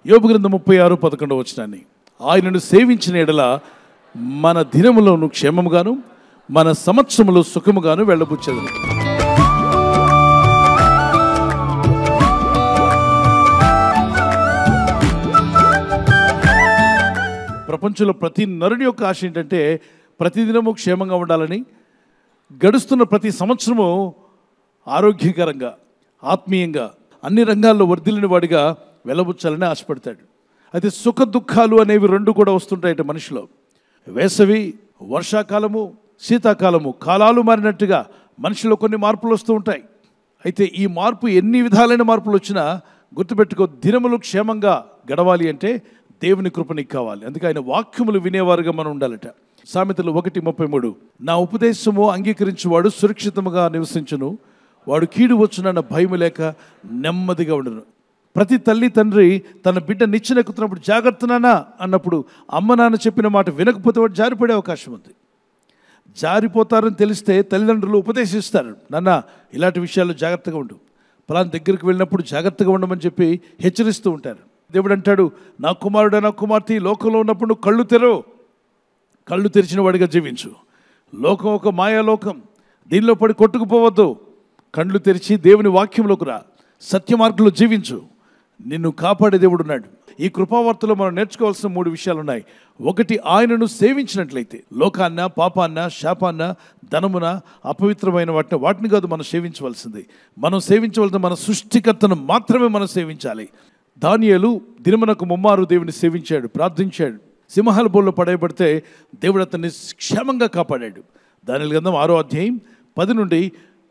యోబు గ్రంథం 36:11 ఆయనను సేవించిన ఎడల మన దినములోను క్షేమముగాను మన సంవత్సరములో సుఖముగాను వెళ్ళబుచ్చెదను. ప్రపంచంలో ప్రతి నరుని యొక్క ఆశ ఏంటంటే ప్రతిదినము క్షేమంగా ఉండాలని, గడుస్తున్న ప్రతి సంవత్సరము ఆరోగ్యకరంగా ఆత్మీయంగా అన్ని రంగాల్లో వర్ధిల్లిన వాడిగా వెళ్ళబుచ్చాలని ఆశపడతాడు. అయితే సుఖ దుఃఖాలు అనేవి రెండు కూడా వస్తుంటాయట మనిషిలో. వేసవి, వర్షాకాలము, శీతాకాలము కాలాలు మారినట్టుగా మనిషిలో కొన్ని మార్పులు వస్తూ ఉంటాయి. అయితే ఈ మార్పు ఎన్ని విధాలైన మార్పులు వచ్చినా గుర్తుపెట్టుకో, దినములు క్షేమంగా గడవాలి అంటే దేవుని కృప నీకు కావాలి. అందుకే ఆయన వాక్యములు వినేవారుగా మనం ఉండాలట. సామెతలు 1:33 నా ఉపదేశము అంగీకరించువాడు సురక్షితముగా నివసించును, వాడు కీడు వచ్చునన్న భయం లేక నెమ్మదిగా ఉండను. ప్రతి తల్లి తండ్రి తన బిడ్డ నిచ్చెనెక్కుతున్నప్పుడు జాగ్రత్త నాన్న అన్నప్పుడు అమ్మ నాన్న చెప్పిన మాట వినకపోతే వాడు జారిపడే అవకాశం ఉంది. జారిపోతారని తెలిస్తే తల్లిదండ్రులు ఉపదేశిస్తారు, నాన్న ఇలాంటి విషయాల్లో జాగ్రత్తగా ఉండు, ఫలానా దగ్గరికి వెళ్ళినప్పుడు జాగ్రత్తగా ఉండమని చెప్పి హెచ్చరిస్తూ ఉంటారు. దేవుడు అంటాడు, నా కుమారుడు నా కుమార్తె లోకంలో ఉన్నప్పుడు నువ్వు కళ్ళు తెరవు, కళ్ళు తెరిచిన వాడిగా జీవించు. లోకం ఒక మాయాలోకం, దీనిలో పడి కొట్టుకుపోవద్దు. కళ్ళు తెరిచి దేవుని వాక్యంలోకి రా, సత్య మార్గంలో జీవించు. నిన్ను కాపాడే దేవుడు ఉన్నాడు. ఈ కృపావార్తలో మనం నేర్చుకోవాల్సిన 3 విషయాలు ఉన్నాయి. ఒకటి, ఆయనను సేవించినట్లయితే లోకాన్న, పాపాన్న, శాపాన్న, ధనమున, అపవిత్రమైన వాటిని కాదు మనం సేవించవలసింది. మనం సేవించవలసిన మన సృష్టికర్తను మాత్రమే మనం సేవించాలి. దానియేలు దినమునకు 3 మారు దేవుని సేవించాడు, ప్రార్థించాడు. సింహాల బోల్లో పడేయబడితే దేవుడు అతన్ని క్షేమంగా కాపాడాడు. దానియేలు గ్రంథం 6:10 నుండి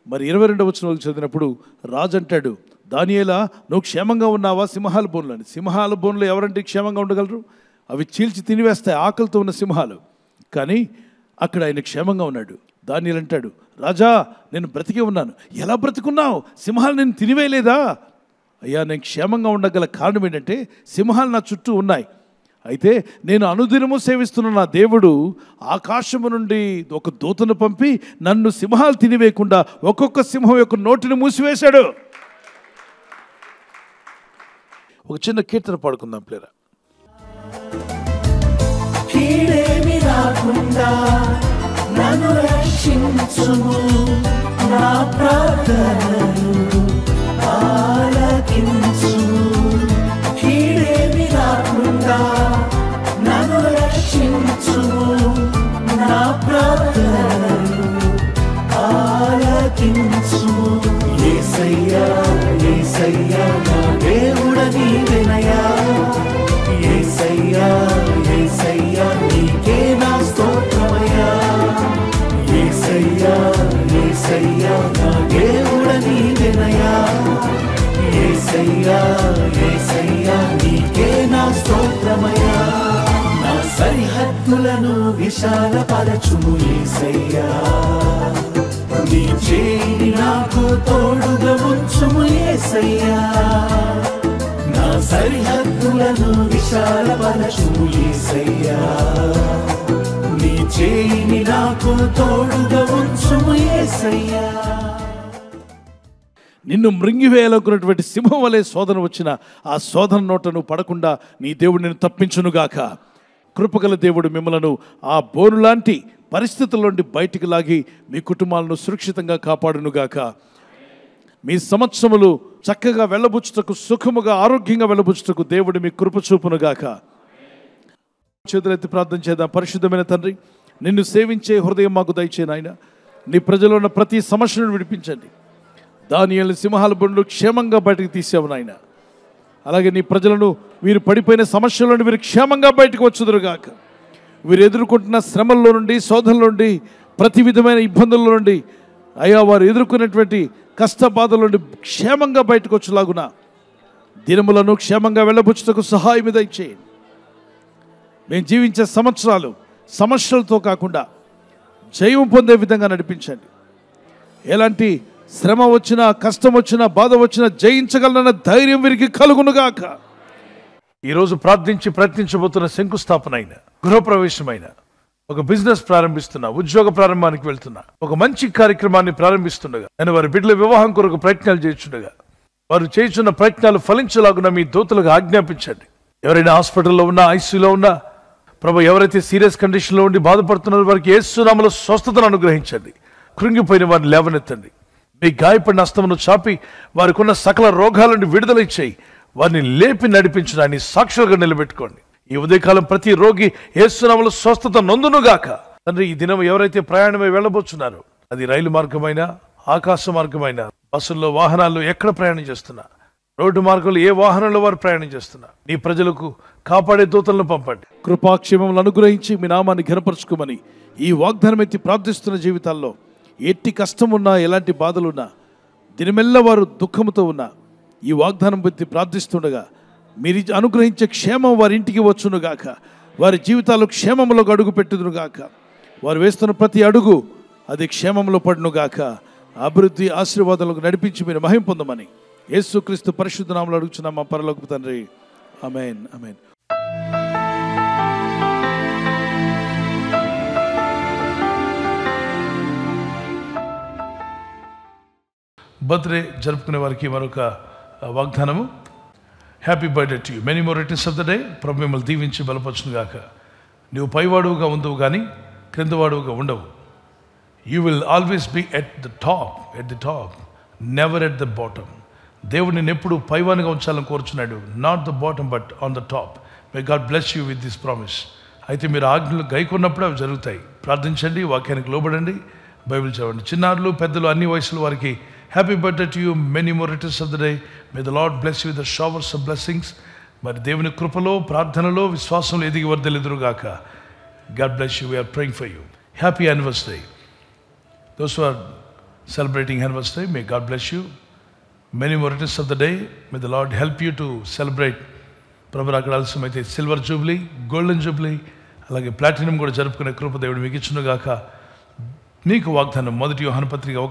22వ వచనం చదివినప్పుడు రాజు అంటాడు, దానియేలా నువ్వు క్షేమంగా ఉన్నావా సింహాల బోన్లో? సింహాల బోన్లో ఎవరంటే క్షేమంగా ఉండగలరు? అవి చీల్చి తినివేస్తాయి ఆకలితో ఉన్న సింహాలు. కానీ అక్కడ ఆయన క్షేమంగా ఉన్నాడు. దానియేలు అంటాడు, రాజా నేను బ్రతికే ఉన్నాను. ఎలా బ్రతికున్నావు? సింహాలు నేను తినివేయలేదా? అయ్యా నేను క్షేమంగా ఉండగల కారణం ఏంటంటే సింహాలు నా చుట్టూ ఉన్నాయి. అయితే నేను అనుదినము సేవిస్తున్న నా దేవుడు ఆకాశము నుండి ఒక దూతను పంపి నన్ను సింహాలు తినివేయకుండా ఒక్కొక్క సింహం యొక్క నోటిని మూసివేశాడు. ఒక చిన్న కీర్తన పాడుకుందాం ప్లేరా. కీడేమి రాకుండా నన్ను రక్షించుము, నా ప్రార్థనను ఆలకించుము. కీడేమి రాకుండా నన్ను రక్షించుము, నా ప్రార్థనను ఆలకించుము. యేసయ్యా యేసయ్యా నా దేవుడ నీవెనయ్యా, యేసయ్యా యేసయ్యా నీకే నా స్తోత్రమయ్యా. యేసయ్యా యేసయ్యా నా దేవుడ నీవెనయ్యా, యేసయ్యా యేసయ్యా నీకే నా స్తోత్రమయ్యా. నా సరిహద్దులను విశాలపరచుము యేసయ్యా, నీ చేయి నాకు తోడుగా ఉంచుము యేసయ్యా. నా సరిహద్దులను విశాలపరచుము యేసయ్యా, నీ చేయి నాకు తోడుగా ఉంచుము యేసయ్యా. నిన్ను మృంగివేయాలనుకున్నటువంటి సింహం వలె శోధన వచ్చిన ఆ శోధన నోటను పడకుండా నీ దేవుడు నిన్ను తప్పించునుగాక. కృపగల దేవుడు మిమ్మలను ఆ బోను లాంటి పరిస్థితుల నుండి బయటికి లాగి మీ కుటుంబాలను సురక్షితంగా కాపాడునుగాక. మీ సంవత్సరములు చక్కగా వెళ్ళబుచ్చుటకు, సుఖముగా ఆరోగ్యంగా వెళ్ళబుచ్చుటకు దేవుడు మీ కృప చూపునుగాక. చేతులెత్తి ప్రార్థన చేద్దాం. పరిశుద్ధమైన తండ్రి, నిన్ను సేవించే హృదయం మాకు దయచేయను నాయన. నీ ప్రజల్లో ఉన్న ప్రతి సమస్యను విడిపించండి. దానియేలు సింహాల బొండ్లు క్షేమంగా బయటకు తీసావు నాయన. అలాగే నీ ప్రజలను వీరు పడిపోయిన సమస్యల నుండి వీరు క్షేమంగా బయటకు వచ్చుదురుగాక. వీరు ఎదుర్కొంటున్న శ్రమల్లో నుండి, శోధనల నుండి, ప్రతి విధమైన ఇబ్బందుల నుండి, అయ్యా వారు ఎదుర్కొన్నటువంటి కష్ట బాధల నుండి క్షేమంగా బయటకు వచ్చేలాగున దినములను క్షేమంగా వెళ్ళబుచ్చుటకు సహాయం దయచేయండి. మేము జీవించే సంవత్సరాలు సమస్యలతో కాకుండా జయం పొందే విధంగా నడిపించండి. ఎలాంటి శ్రమ వచ్చినా, కష్టం వచ్చినా, బాధ వచ్చినా జయించగలనన్న ధైర్యం వీరికి కలుగునుగాక. ఈరోజు ప్రార్థించి ప్రయత్నించబోతున్న శంకుస్థాపన అయిన, గృహప్రవేశమైన, ఒక బిజినెస్ ప్రారంభిస్తున్నా, ఉద్యోగ ప్రారంభానికి వెళ్తున్నా, ఒక మంచి కార్యక్రమాన్ని ప్రారంభిస్తుండగా, నేను వారి బిడ్డల వివాహం కొరకు ప్రయత్నాలు చేస్తుండగా, వారు చేస్తున్న ప్రయత్నాలు ఫలించలాగున మీ దూతలకు ఆజ్ఞాపించండి. ఎవరైనా హాస్పిటల్లో ఉన్నా, ఐసీయూలో ఉన్నా, ప్రభు ఎవరైతే సీరియస్ కండిషన్లో ఉండి బాధపడుతున్నారో వారికి యేసు నామములో స్వస్థతను అనుగ్రహించండి. కృంగిపోయిన వారిని లేవనెత్తండి. మీ గాయపడిన హస్తమును చాపి వారికి ఉన్న సకల రోగాల నుండి విడుదల ఇచ్చేయి. వారిని లేపి నడిపించడాన్ని సాక్షులుగా నిలబెట్టుకోండి. ఈ ఉదయకాలం ప్రతి రోగి యేసు నామములో స్వస్థత నొందునుగాక. తండ్రి, ఈ దినం ఎవరైతే ప్రయాణమై వెళ్ళబోతున్నారో, అది రైలు మార్గమైన, ఆకాశ మార్గమైన, బస్సుల్లో, వాహనాల్లో ఎక్కడ ప్రయాణం చేస్తున్నా, రోడ్డు మార్గంలో ఏ వాహనంలో వారు ప్రయాణం చేస్తున్నా, నీ ప్రజలకు కాపాడే దూతలను పంపండి. కృపాక్షేమములను అనుగ్రహించి మీ నామాన్ని ఘనపరచుకోమని ఈ వాగ్దానం ఎత్తి ప్రార్థిస్తున్న జీవితాల్లో ఎట్టి కష్టం ఉన్నా, ఎలాంటి బాధలున్నా, దినమెల్ల వారు దుఃఖంతో ఉన్నా, ఈ వాగ్దానం ఎత్తి ప్రార్థిస్తుండగా మీరు అనుగ్రహించే క్షేమం వారి ఇంటికి వచ్చునుగాక. వారి జీవితాలు క్షేమంలో అడుగు పెట్టుదునుగాక. వారు వేస్తున్న ప్రతి అడుగు అది క్షేమంలో పడునుగాక. అభివృద్ధి ఆశీర్వాదాలకు నడిపించి మీరు మహిమ పొందమని యేసుక్రీస్తు పరిశుద్ధ నామములో అడుగుచున్నాం మా పరలోకపు తండ్రి. ఆమేన్, ఆమేన్. బర్త్డే జరుపుకునే వారికి మరొక వాగ్దానము. Happy birthday to you, many more returns of the day. ప్రభు మిమ్మల్ని దీవించి బలపరచును గాక. నువ్వు పైవాడుగా ఉండవు కానీ క్రిందవాడుగా ఉండవు. You will always be at the top, never at the bottom. దేవుడు నేను ఎప్పుడు పైవానిగా ఉంచాలని కోరుచున్నాడు. Not the bottom but on the top. May God bless you with this promise. అయితే మీరు ఆజ్ఞలు గైకొన్నప్పుడు అవి జరుగుతాయి. ప్రార్థించండి, వాక్యానికి లోబడండి, బైబిల్ చదవండి. చిన్నారులు, పెద్దలు, అన్ని వయసుల వారికి happy birthday to you, many more returns of the day. May the Lord bless you with the showers of blessings. మరి దేవుని కృపలో, ప్రార్థనలో, విశ్వాసంలో ఎదిగి వర్ధిల్లుదురుగాక. God bless you. We are praying for you. Happy anniversary. Those who are celebrating anniversary, may God bless you. Many more returns of the day. May the Lord help you to celebrate. ప్రభు అక్కడ ఆలస్యమైతే silver jubilee, golden jubilee, అలాగే platinum కూడా జరుపుకునే కృప దేవుడు మీకు ఇచ్చునుగాక. మీకు వాగ్దానం 1 యోహాను పత్రిక 2వ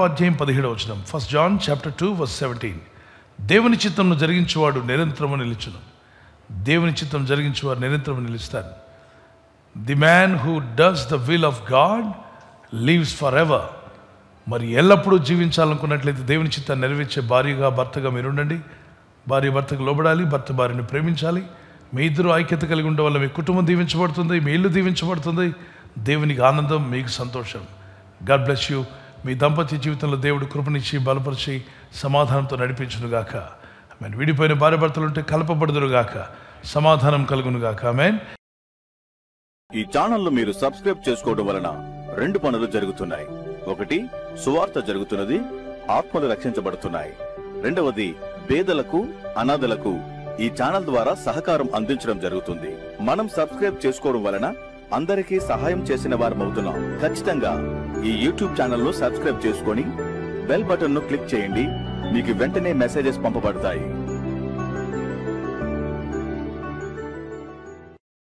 అధ్యాయం 17వ వచనం. 1 John chapter 2 verse 17. దేవుని చిత్తంను జరిగించేవాడు నిరంతరము నిలుచును. దేవుని చిత్తం జరిగించేవాడు నిరంతరము నిలుస్తాడు. The man who does the will of God lives forever. మరి ఎల్లప్పుడూ జీవించాలనుకున్నట్లయితే దేవుని చిత్తాన్ని నెరవేర్చే భార్యగా, భర్తగా మీరు ఉండండి. భార్య భర్తకు లోబడాలి, భర్త భార్యను ప్రేమించాలి. మీ ఇద్దరు ఐక్యత కలిగి ఉండడం వల్ల మీ కుటుంబం దీవించబడుతుంది, మీ ఇల్లు దీవించబడుతుంది. దేవునికి ఆనందం, మీకు సంతోషం. God bless you. మీ దాంపత్య జీవితంలో దేవుడు కృపనిచ్చి బలపరిచి సమాధానంతో నడిపించునుగాక. ఆమేన్. విడిపోయిన భార్య భర్తలు ఉంటే కలపబడుదురుగాక, సమాధానం కలుగునుగాక. ఆమేన్. ఈ ఛానల్ను మీరు సబ్స్క్రైబ్ చేసుకోవడం వలన 2 పనులు జరుగుతున్నాయి. 1, సువార్త జరుగుతున్నది, ఆత్మలు రక్షించబడుతున్నాయి. 2వది, పేదలకు, అనాథలకు ఈ ఛానల్ ద్వారా సహకారం అందించడం జరుగుతుంది. మనం సబ్స్క్రైబ్ చేసుకోవడం వలన అందరికీ సహాయం చేసిన వారమవుతున్నాం. ఖచ్చితంగా ఈ యూట్యూబ్ ఛానల్ను సబ్స్క్రైబ్ చేసుకొని బెల్ బటన్ను క్లిక్ చేయండి. మీకు వెంటనే మెసేజెస్ పంపబడతాయి.